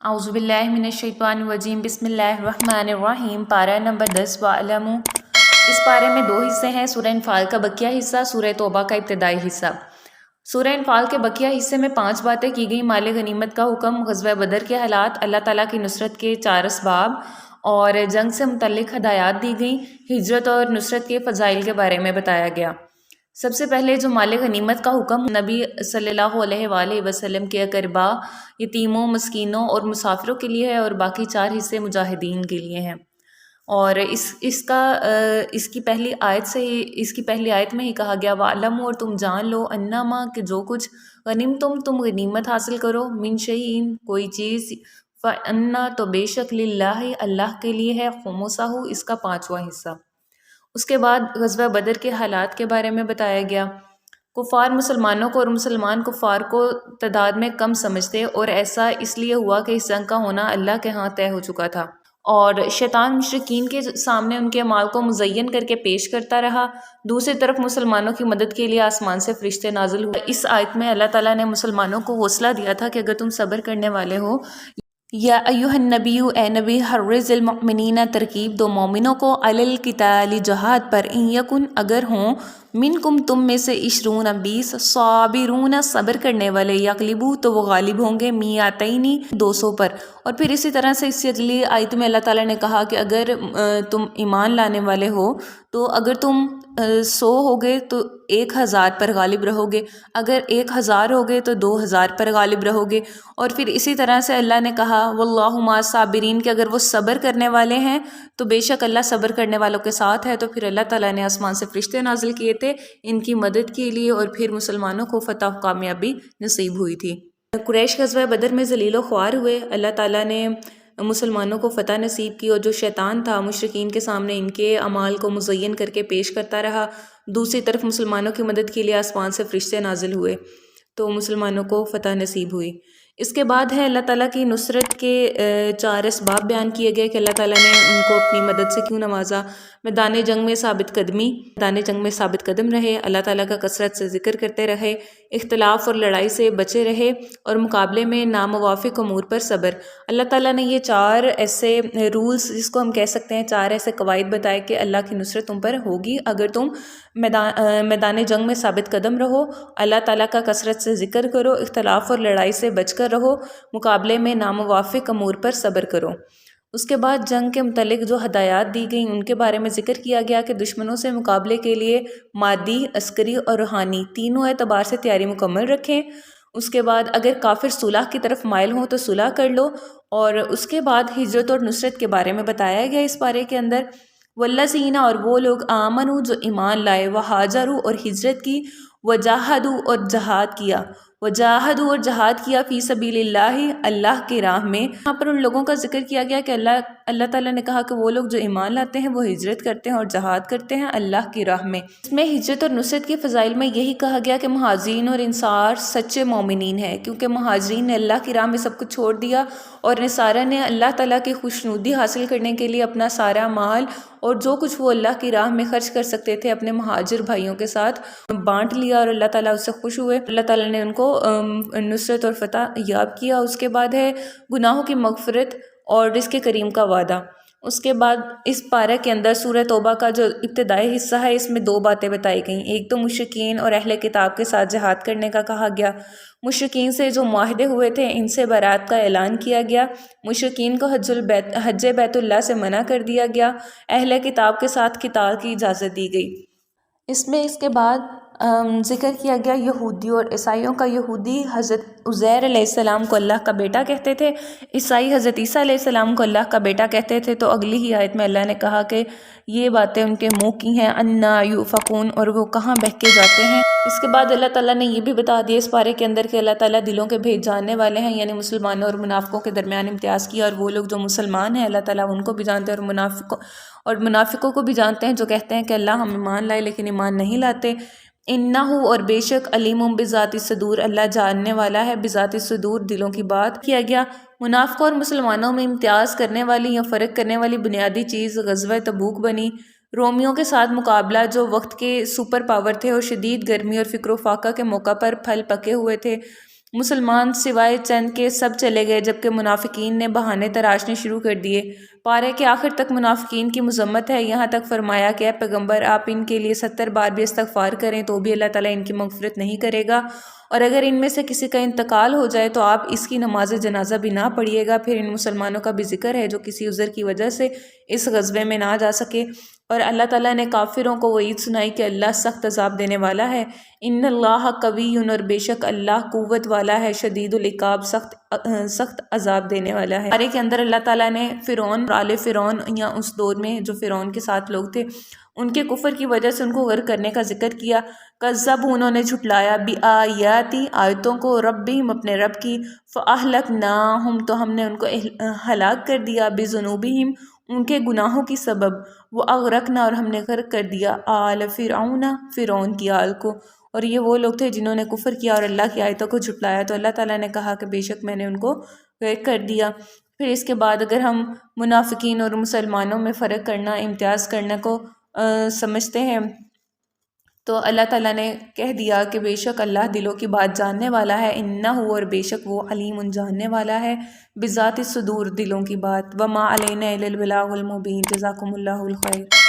اعوذ باللہ من الشیطان الرجیم بسم اللہ الرحمن الرحیم پارہ نمبر 10 وَاعْلَمُوا۔ اس پارے میں دو حصے ہیں، سورہ انفال کا بقیہ حصہ، سورہ توبہ کا ابتدائی حصہ۔ سورہ انفال کے بقیہ حصے میں 5 باتیں کی گئیں: مال غنیمت کا حکم، غزوہ بدر کے حالات، اللہ تعالیٰ کی نصرت کے 4 اسباب اور جنگ سے متعلق ہدایات دی گئیں، ہجرت اور نصرت کے فضائل کے بارے میں بتایا گیا۔ سب سے پہلے جو مال غنیمت کا حکم نبی صلی اللہ علیہ وآلہ وسلم کے اقرباء، یتیموں، مسکینوں اور مسافروں کے لیے ہے، اور باقی 4 حصے مجاہدین کے لیے ہیں۔ اور اس کی پہلی آیت میں ہی کہا گیا وَاعْلَمُوا، اور تم جان لو، انما کہ جو کچھ غنیمتم تم غنیمت حاصل کرو، من شیء کوئی چیز، فَإِنَّ تو بے شک للہ اللہ کے لیے ہے، خمسہ اس کا 5واں حصہ۔ اس کے بعد غزوہ بدر کے حالات کے بارے میں بتایا گیا۔ کفار مسلمانوں کو اور مسلمان کفار کو تعداد میں کم سمجھتے، اور ایسا اس لیے ہوا کہ اس جنگ کا ہونا اللہ کے ہاں طے ہو چکا تھا، اور شیطان مشرکین کے سامنے ان کے اعمال کو مزین کر کے پیش کرتا رہا۔ دوسری طرف مسلمانوں کی مدد کے لیے آسمان سے فرشتے نازل ہوئے۔ اس آیت میں اللہ تعالیٰ نے مسلمانوں کو حوصلہ دیا تھا کہ اگر تم صبر کرنے والے ہو، یا ایھا النبی، اے نبی، حرض المؤمنین، ترغیب دو مومنوں کو، علی القتال جہاد پر، ان یکن اگر ہوں، منکم تم میں سے، 20 صابرون صبر کرنے والے، یغلبوا تو وہ غالب ہوں گے، میاتین 200 پر۔ اور پھر اسی طرح سے اس سے اگلی آیت میں اللہ تعالیٰ نے کہا کہ اگر تم ایمان لانے والے ہو تو اگر تم 100 ہوگے تو 1000 پر غالب رہو گے، اگر 1000 ہوگے تو 2000 پر غالب رہو گے۔ اور پھر اسی طرح سے اللہ نے کہا واللہ مع الصابرین، کہ اگر وہ صبر کرنے والے ہیں تو بے شک اللہ صبر کرنے والوں کے ساتھ ہے۔ تو پھر اللہ تعالیٰ نے آسمان سے فرشتے نازل کیے تھے ان کی مدد کے لیے، اور پھر مسلمانوں کو فتح و کامیابی نصیب ہوئی تھی۔ قریش غزوہ بدر میں ذلیل و خوار ہوئے، اللہ تعالیٰ نے مسلمانوں کو فتح نصیب کی، اور جو شیطان تھا مشرکین کے سامنے ان کے اعمال کو مزین کر کے پیش کرتا رہا۔ دوسری طرف مسلمانوں کی مدد کے لیے آسمان سے فرشتے نازل ہوئے تو مسلمانوں کو فتح نصیب ہوئی۔ اس کے بعد ہے اللہ تعالیٰ کی نصرت کے 4 اسباب بیان کیے گئے کہ اللہ تعالیٰ نے ان کو اپنی مدد سے کیوں نوازا۔ میدان جنگ میں ثابت قدم رہے، اللہ تعالیٰ کا کثرت سے ذکر کرتے رہے، اختلاف اور لڑائی سے بچے رہے، اور مقابلے میں ناموافق امور پر صبر۔ اللہ تعالیٰ نے یہ 4 ایسے رولز، جس کو ہم کہہ سکتے ہیں 4 ایسے قواعد بتائے کہ اللہ کی نصرت تم پر ہوگی اگر تم میدان جنگ میں ثابت قدم رہو، اللہ تعالیٰ کا کثرت سے ذکر کرو، اختلاف اور لڑائی سے بچ کر رہو، مقابلے میں ناموافق امور پر صبر کرو۔ اس کے بعد جنگ کے متعلق جو ہدایات دی گئیں ان کے بارے میں ذکر کیا گیا کہ دشمنوں سے مقابلے کے لیے مادی، عسکری اور روحانی تینوں اعتبار سے تیاری مکمل رکھیں۔ اس کے بعد اگر کافر صلح کی طرف مائل ہوں تو صلح کر لو، اور اس کے بعد ہجرت اور نصرت کے بارے میں بتایا گیا اس پارے کے اندر۔ والذین، اور وہ لوگ، آمنوا جو ایمان لائے، وہاجروا اور ہجرت کی، وجاہدوا اور جہاد کیا فی سبیل اللہ اللہ کی راہ میں۔ یہاں پر ان لوگوں کا ذکر کیا گیا کہ اللہ تعالیٰ نے کہا کہ وہ لوگ جو ایمان لاتے ہیں وہ ہجرت کرتے ہیں اور جہاد کرتے ہیں اللہ کی راہ میں۔ اس میں ہجرت اور نصرت کے فضائل میں یہی کہا گیا کہ مہاجرین اور انصار سچے مومنین ہیں، کیونکہ مہاجرین نے اللہ کی راہ میں سب کچھ چھوڑ دیا، اور نصارہ نے اللہ تعالیٰ کی خوشنودی حاصل کرنے کے لیے اپنا سارا مال اور جو کچھ وہ اللہ کی راہ میں خرچ کر سکتے تھے اپنے مہاجر بھائیوں کے ساتھ بانٹ لیا، اور اللہ تعالیٰ اس سے خوش ہوئے۔ اللہ تعالیٰ نے ان کو نصرت اور فتح یاب کیا۔ اس کے بعد ہے گناہوں کی مغفرت اور رزق کریم کا وعدہ۔ اس کے بعد اس پارہ کے اندر سورہ توبہ کا جو ابتدائی حصہ ہے اس میں 2 باتیں بتائی گئیں۔ ایک تو مشرکین اور اہل کتاب کے ساتھ جہاد کرنے کا کہا گیا، مشرکین سے جو معاہدے ہوئے تھے ان سے برات کا اعلان کیا گیا، مشرکین کو حج بیت اللہ سے منع کر دیا گیا، اہل کتاب کے ساتھ قتال کی اجازت دی گئی۔ اس کے بعد ذکر کیا گیا یہودی اور عیسائیوں کا۔ یہودی حضرت عزیر علیہ السلام کو اللہ کا بیٹا کہتے تھے، عیسائی حضرت عیسیٰ علیہ السلام کو اللہ کا بیٹا کہتے تھے۔ تو اگلی ہی آیت میں اللہ نے کہا کہ یہ باتیں ان کے منہ کی ہیں، انا یؤفکون، اور وہ کہاں بہکے جاتے ہیں۔ اس کے بعد اللہ تعالیٰ نے یہ بھی بتا دیا اس پارے کے اندر کہ اللہ تعالیٰ دلوں کے بھید جاننے والے ہیں، یعنی مسلمانوں اور منافقوں کے درمیان امتیاز کیا، اور وہ لوگ جو مسلمان ہیں اللہ تعالیٰ ان کو بھی جانتے ہیں، اور منافقوں کو بھی جانتے ہیں جو کہتے ہیں کہ اللہ ہم ایمان لائے لیکن ایمان نہیں لاتے۔ انہ، اور بے شک، علیم بذات الصدور، اللہ جاننے والا ہے بذات الصدور، دلوں کی بات۔ کیا گیا منافقوں اور مسلمانوں میں امتیاز کرنے والی یا فرق کرنے والی بنیادی چیز غزوہ تبوک بنی۔ رومیوں کے ساتھ مقابلہ جو وقت کے سپر پاور تھے اور شدید گرمی اور فقر و فاقہ کے موقع پر پھل پکے ہوئے تھے، مسلمان سوائے چند کے سب چلے گئے، جبکہ منافقین نے بہانے تراشنے شروع کر دیے۔ پارے کے آخر تک منافقین کی مذمت ہے، یہاں تک فرمایا کہ اے پیغمبر آپ ان کے لیے 70 بار بھی استغفار کریں تو بھی اللہ تعالیٰ ان کی مغفرت نہیں کرے گا، اور اگر ان میں سے کسی کا انتقال ہو جائے تو آپ اس کی نماز جنازہ بھی نہ پڑھیے گا۔ پھر ان مسلمانوں کا بھی ذکر ہے جو کسی عذر کی وجہ سے اس غزوے میں نہ جا سکے، اور اللہ تعالیٰ نے کافروں کو وعید سنائی کہ اللہ سخت عذاب دینے والا ہے۔ ان اللہ قوی، اور بے شک اللہ قوت والا ہے، شدید العقاب، سخت عذاب دینے والا ہے۔ آیت کے اندر اللہ تعالیٰ نے فرعون اور آل فرعون، یا اس دور میں جو فرعون کے ساتھ لوگ تھے، ان کے کفر کی وجہ سے ان کو غرق کرنے کا ذکر کیا۔ کذب، انہوں نے جھٹلایا، بآیاتی، آیتوں کو، ربہم، اپنے رب کی، فاہلکناہم، تو ہم نے ان کو ہلاک کر دیا، بذنوبہم، ان کے گناہوں کی سبب، واغرقنا، اور ہم نے غرق کر دیا، آل فرعون، فرعون کی آل کو۔ اور یہ وہ لوگ تھے جنہوں نے کفر کیا اور اللہ کی آیتوں کو جھٹلایا، تو اللہ تعالیٰ نے کہا کہ بے شک میں نے ان کو غرق کر دیا۔ پھر اس کے بعد اگر ہم منافقین اور مسلمانوں میں فرق کرنا، امتیاز کرنے کو سمجھتے ہیں، تو اللہ تعالیٰ نے کہہ دیا کہ بے شک اللہ دلوں کی بات جاننے والا ہے، انہ، اور بے شک وہ علیم، جاننے والا ہے، بذات الصدور، دلوں کی بات۔ وما علینا الا البلاغ المبین۔ جزاکم اللہ الخیر۔